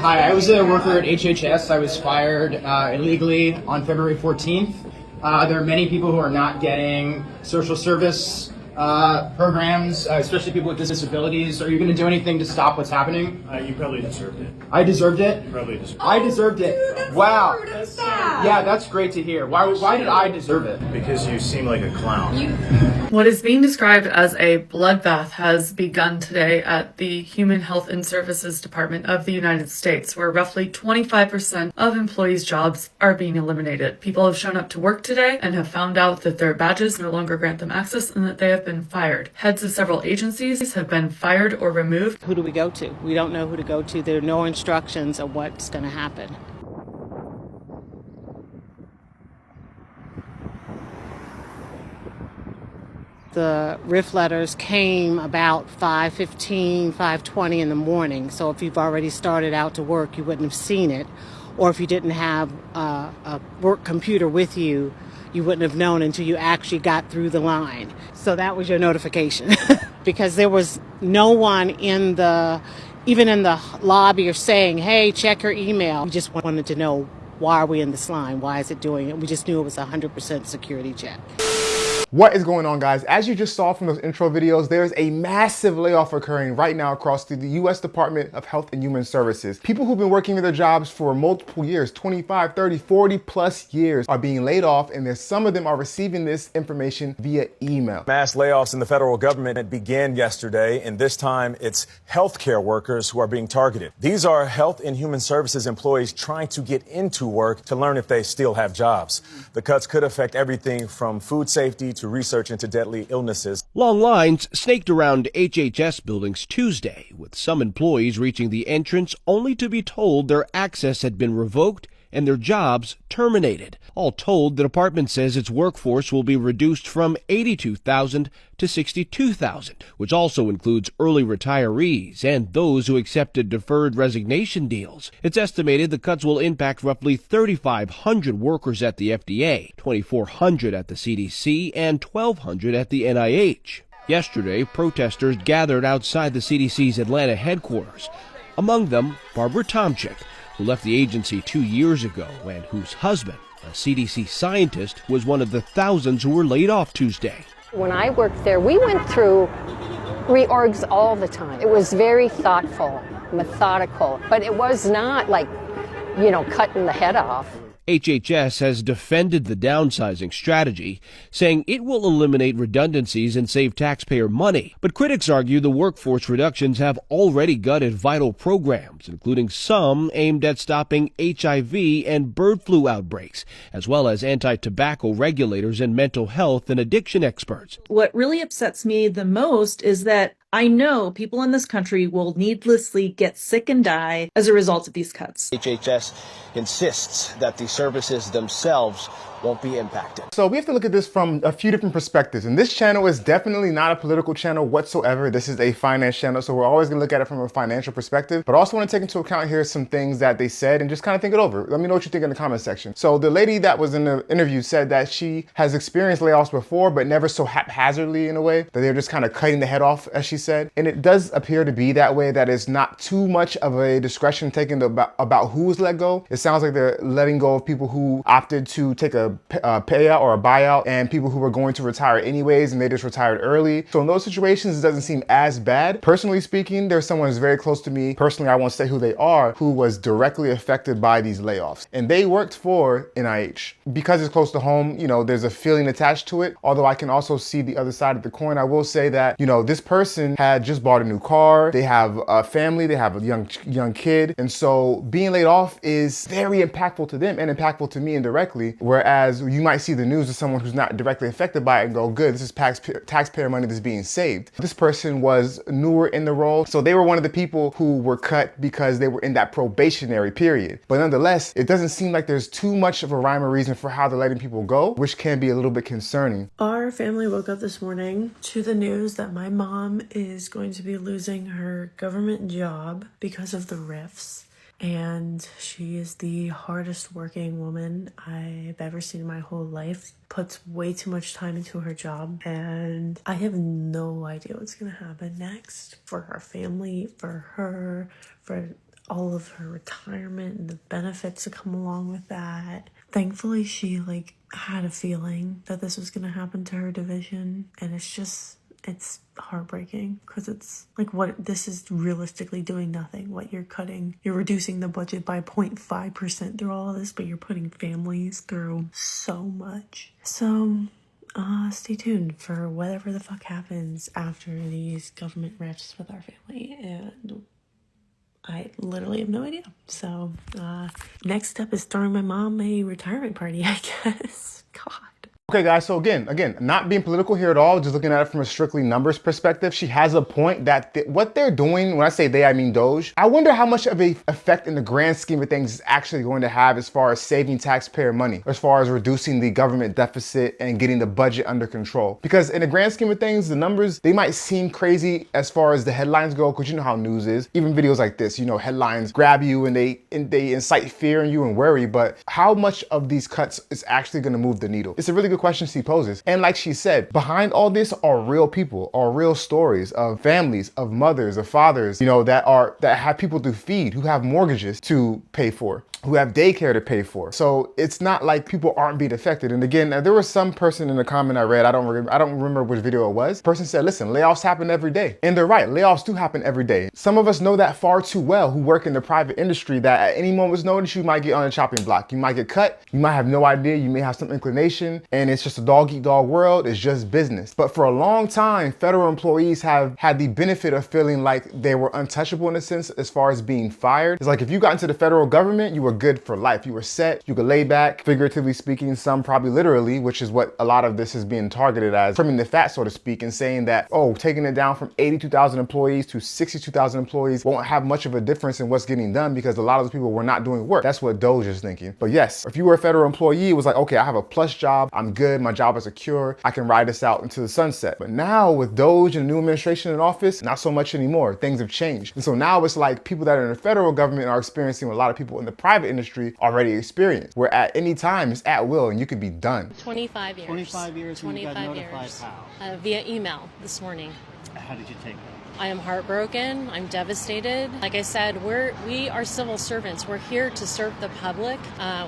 Hi, I was a worker at HHS. I was fired illegally on February 14th. There are many people who are not getting social service programs, especially people with disabilities. Are you going to do anything to stop what's happening? You probably deserved it. I deserved it? You probably deserved it. I deserved it. Dude, that's Wow. rude and sad. Yeah, that's great to hear. Why did I deserve it? Because you seem like a clown. What is being described as a bloodbath has begun today at the Human Health and Services Department of the United States, where roughly 25% of employees' jobs are being eliminated. People have shown up to work today and have found out that their badges no longer grant them access and that they have been fired. Heads of several agencies have been fired or removed. Who do we go to? We don't know who to go to. There are no instructions of what's going to happen. The RIF letters came about 5:15, 5:20 in the morning. So if you've already started out to work, you wouldn't have seen it. Or if you didn't have a work computer with you, you wouldn't have known until you actually got through the line. So that was your notification. Because there was no one even in the lobby or saying, hey, check your email. We just wanted to know, why are we in this line? Why is it doing it? We just knew it was a 100% security check. What is going on, guys? As you just saw from those intro videos, there's a massive layoff occurring right now across the U.S. Department of Health and Human Services. People who've been working in their jobs for multiple years, 25, 30, 40 plus years, are being laid off, and some of them are receiving this information via email. Mass layoffs in the federal government began yesterday, and this time it's healthcare workers who are being targeted. These are Health and Human Services employees trying to get into work to learn if they still have jobs. The cuts could affect everything from food safety to research into deadly illnesses. Long lines snaked around HHS buildings Tuesday, with some employees reaching the entrance only to be told their access had been revoked and their jobs terminated. All told, the department says its workforce will be reduced from 82,000 to 62,000, which also includes early retirees and those who accepted deferred resignation deals. It's estimated the cuts will impact roughly 3,500 workers at the FDA, 2,400 at the CDC, and 1,200 at the NIH. Yesterday, protesters gathered outside the CDC's Atlanta headquarters. Among them, Barbara Tomczyk, who left the agency 2 years ago and whose husband, a CDC scientist, was one of the thousands who were laid off Tuesday. When I worked there, we went through reorgs all the time. It was very thoughtful, methodical, but it was not like, cutting the head off. HHS has defended the downsizing strategy, saying it will eliminate redundancies and save taxpayer money. But critics argue the workforce reductions have already gutted vital programs, including some aimed at stopping HIV and bird flu outbreaks, as well as anti-tobacco regulators and mental health and addiction experts. What really upsets me the most is that I know people in this country will needlessly get sick and die as a result of these cuts. HHS insists that the services themselves won't be impacted. So we have to look at this from a few different perspectives. And this channel is definitely not a political channel whatsoever. This is a finance channel, so we're always gonna look at it from a financial perspective. But I also want to take into account here some things that they said and just kind of think it over. Let me know what you think in the comment section. So the lady that was in the interview said that she has experienced layoffs before, but never so haphazardly in a way, that they're just kind of cutting the head off, as she said. And it does appear to be that way, that it's not too much of a discretion taken about who's let go. It sounds like they're letting go of people who opted to take a payout or a buyout, and people who were going to retire anyways and they just retired early. So in those situations, it doesn't seem as bad. Personally speaking, there's someone who's very close to me, personally I won't say who they are, who was directly affected by these layoffs. And they worked for NIH. Because it's close to home, there's a feeling attached to it. Although I can also see the other side of the coin. I will say that, this person had just bought a new car, they have a family, they have a young kid. And so being laid off is very impactful to them and impactful to me indirectly. Whereas you might see the news of someone who's not directly affected by it and go, good, this is taxpayer money that's being saved. This person was newer in the role, so they were one of the people who were cut because they were in that probationary period. But nonetheless, it doesn't seem like there's too much of a rhyme or reason for how they're letting people go, which can be a little bit concerning. Our family woke up this morning to the news that my mom is going to be losing her government job because of the RIFs. And she is the hardest working woman I've ever seen in my whole life. Puts way too much time into her job, and I have no idea what's gonna happen next for her family, for her, for all of her retirement and the benefits that come along with that. Thankfully, she had a feeling that this was going to happen to her division, and it's heartbreaking because it's what this is realistically doing nothing. What you're reducing the budget by 0.5% through all of this, but you're putting families through so much. So stay tuned for whatever the fuck happens after these government rifts with our family, and I literally have no idea. So next step is throwing my mom a retirement party, I guess. God. Okay guys, so again, not being political here at all, just looking at it from a strictly numbers perspective, she has a point that what they're doing, when I say they, I mean Doge, I wonder how much of a effect in the grand scheme of things is actually going to have as far as saving taxpayer money, as far as reducing the government deficit and getting the budget under control. Because in the grand scheme of things, the numbers, they might seem crazy as far as the headlines go, because you know how news is. Even videos like this, headlines grab you and they incite fear in you and worry, but how much of these cuts is actually going to move the needle? It's a really good question she poses. And like she said, behind all this are real people, are real stories of families, of mothers, of fathers, that have people to feed, who have mortgages to pay for, who have daycare to pay for. So it's not like people aren't being affected. And again, there was some person in the comment I read, I don't remember which video it was. The person said, listen, layoffs happen every day. And they're right, layoffs do happen every day. Some of us know that far too well who work in the private industry, that at any moment's notice, you might get on a chopping block. You might get cut, you might have no idea, you may have some inclination, and it's just a dog-eat-dog world, it's just business. But for a long time, federal employees have had the benefit of feeling like they were untouchable in a sense as far as being fired. It's like if you got into the federal government, you were good for life. You were set, you could lay back, figuratively speaking, some probably literally, which is what a lot of this is being targeted as, trimming the fat, so to speak, and saying that, oh, taking it down from 82,000 employees to 62,000 employees won't have much of a difference in what's getting done because a lot of those people were not doing work. That's what Doge is thinking. But yes, if you were a federal employee, it was like, okay, I have a plus job, I'm good, my job is secure, I can ride this out into the sunset. But now with Doge and the new administration in office, not so much anymore. Things have changed. And so now it's like people that are in the federal government are experiencing what a lot of people in the private industry already experience, where at any time it's at will and you could be done. 25 years. 25 years and you got notified years. how? Via email this morning. How did you take that? I am heartbroken. I'm devastated. Like I said, we are civil servants. We're here to serve the public.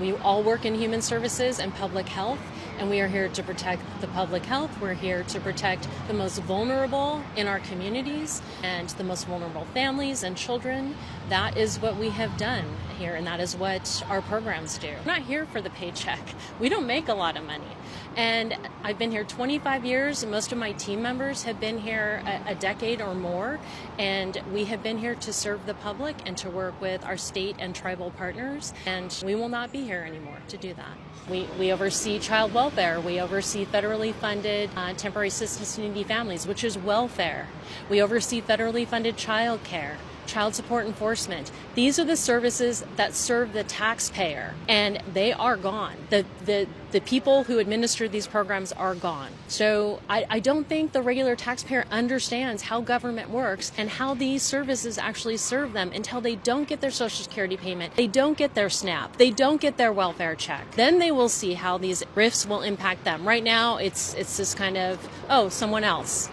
We all work in human services and public health, and we are here to protect the public health. We're here to protect the most vulnerable in our communities and the most vulnerable families and children. That is what we have done here, and that is what our programs do. We're not here for the paycheck. We don't make a lot of money. And I've been here 25 years, and most of my team members have been here a decade or more, and we have been here to serve the public and to work with our state and tribal partners, and we will not be here anymore to do that. We oversee child welfare, we oversee federally funded temporary assistance to needy families, which is welfare. We oversee federally funded child care, child support enforcement. These are the services that serve the taxpayer, and they are gone. The people who administer these programs are gone. So I don't think the regular taxpayer understands how government works and how these services actually serve them until they don't get their Social Security payment, they don't get their SNAP, they don't get their welfare check. Then they will see how these rifts will impact them. Right now, it's this kind of, oh, someone else.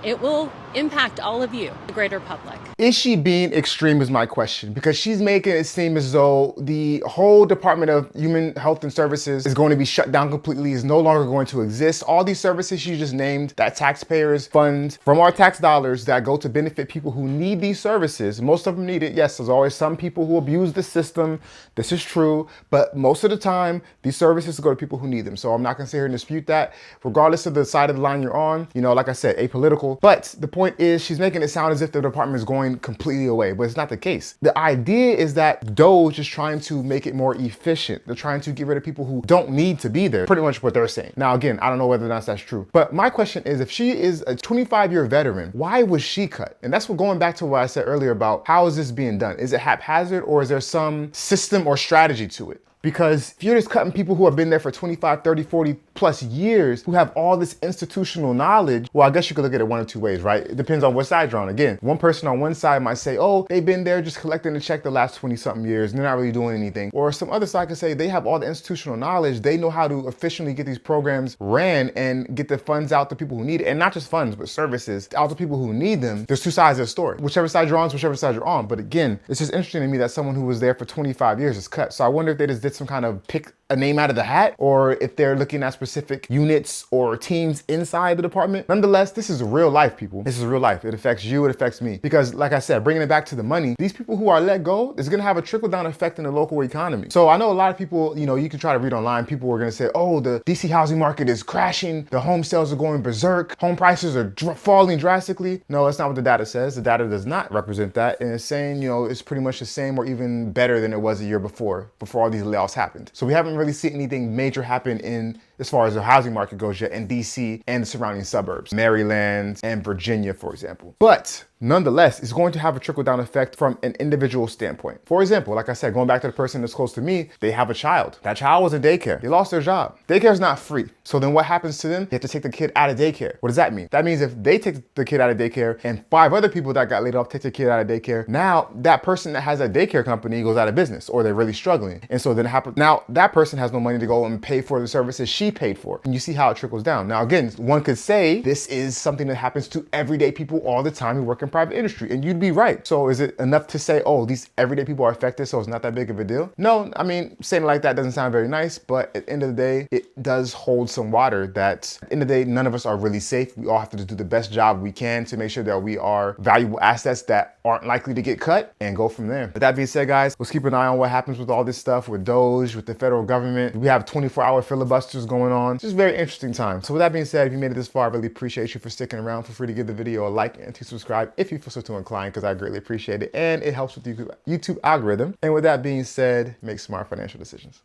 It will impact all of you, the greater public. Is she being extreme is my question, because she's making it seem as though the whole Department of Human Health and Services is going to be shut down completely, is no longer going to exist. All these services she just named that taxpayers fund from our tax dollars that go to benefit people who need these services. Most of them need it. Yes, there's always some people who abuse the system. This is true, but most of the time, these services go to people who need them. So I'm not gonna sit here and dispute that, regardless of the side of the line you're on. Like I said, apolitical. But the point is, she's making it sound as if the department is going completely away, but it's not the case. The idea is that Doge is trying to make it more efficient. They're trying to get rid of people who don't need to be there, pretty much what they're saying. Now, again, I don't know whether or not that's true, but my question is, if she is a 25-year veteran, why was she cut? And that's what, going back to what I said earlier about how is this being done? Is it haphazard, or is there some system or strategy to it? Because if you're just cutting people who have been there for 25, 30, 40 plus years, who have all this institutional knowledge, well, I guess you could look at it one of two ways, right? It depends on what side you're on. Again, one person on one side might say, oh, they've been there just collecting a check the last 20 something years and they're not really doing anything. Or some other side could say they have all the institutional knowledge. They know how to efficiently get these programs ran and get the funds out to people who need it. And not just funds, but services out to people who need them. There's two sides of the story. Whichever side you're on is whichever side you're on. But again, it's just interesting to me that someone who was there for 25 years is cut. So I wonder if they just did some kind of pick a name out of the hat, or if they're looking at specific units or teams inside the department. Nonetheless, this is real life, people. This is real life. It affects you, it affects me. Because like I said, bringing it back to the money, these people who are let go is gonna have a trickle down effect in the local economy. So I know a lot of people, you know, you can try to read online, people are gonna say, oh, the DC housing market is crashing, the home sales are going berserk, home prices are falling drastically. No, that's not what the data says. The data does not represent that. And it's saying, you know, it's pretty much the same or even better than it was a year before all these layoffs happened. So we haven't really seen anything major happen in as far as the housing market goes yet in DC and the surrounding suburbs, Maryland and Virginia, for example. But nonetheless, it's going to have a trickle-down effect from an individual standpoint. For example, like I said, going back to the person that's close to me, they have a child. That child was in daycare. They lost their job. Daycare is not free. So then what happens to them? They have to take the kid out of daycare. What does that mean? That means if they take the kid out of daycare and 5 other people that got laid off take the kid out of daycare, now that person that has a daycare company goes out of business or they're really struggling. And so then now that person has no money to go and pay for the services she paid for. And you see how it trickles down. Now, again, one could say this is something that happens to everyday people all the time who work in private industry. And you'd be right. So is it enough to say, oh, these everyday people are affected, so it's not that big of a deal? No, I mean, saying it like that doesn't sound very nice, but at the end of the day, it does hold some water that at the end of the day, none of us are really safe. We all have to do the best job we can to make sure that we are valuable assets that aren't likely to get cut and go from there. With that being said, guys, let's keep an eye on what happens with all this stuff with Doge, with the federal government. We have 24-hour filibusters going on. Just very interesting time. So with that being said, if you made it this far, I really appreciate you for sticking around. Feel free to give the video a like and to subscribe if you feel so too inclined, because I greatly appreciate it and it helps with the YouTube algorithm. And with that being said, make smart financial decisions.